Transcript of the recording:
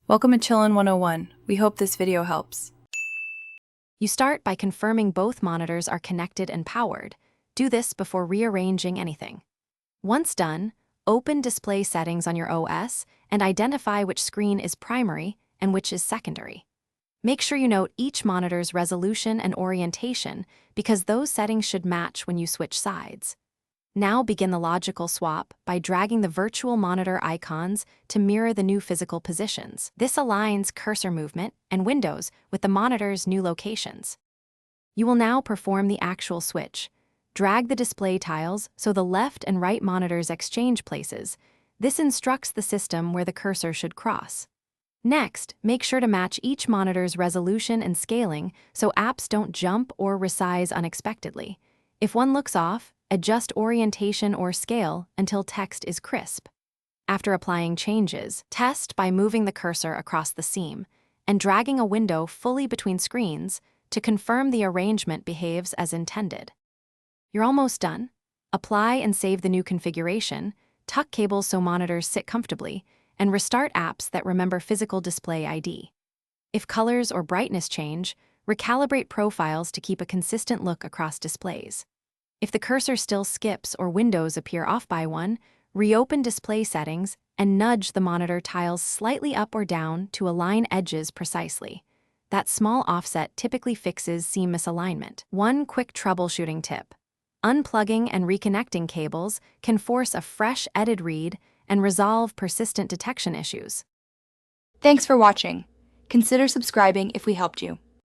Welcome to Chillin' 101. We hope this video helps. You start by confirming both monitors are connected and powered. Do this before rearranging anything. Once done, open display settings on your OS and identify which screen is primary and which is secondary. Make sure you note each monitor's resolution and orientation because those settings should match when you switch sides. Now begin the logical swap by dragging the virtual monitor icons to mirror the new physical positions. This aligns cursor movement and windows with the monitor's new locations. You will now perform the actual switch. Drag the display tiles so the left and right monitors exchange places. This instructs the system where the cursor should cross. Next, make sure to match each monitor's resolution and scaling so apps don't jump or resize unexpectedly. If one looks off, adjust orientation or scale until text is crisp. After applying changes, test by moving the cursor across the seam and dragging a window fully between screens to confirm the arrangement behaves as intended. You're almost done. Apply and save the new configuration, tuck cables so monitors sit comfortably, and restart apps that remember physical display ID. If colors or brightness change, recalibrate profiles to keep a consistent look across displays. If the cursor still skips or windows appear off by one, reopen display settings and nudge the monitor tiles slightly up or down to align edges precisely. That small offset typically fixes seam misalignment. One quick troubleshooting tip: unplugging and reconnecting cables can force a fresh edited read and resolve persistent detection issues. Thanks for watching. Consider subscribing if we helped you.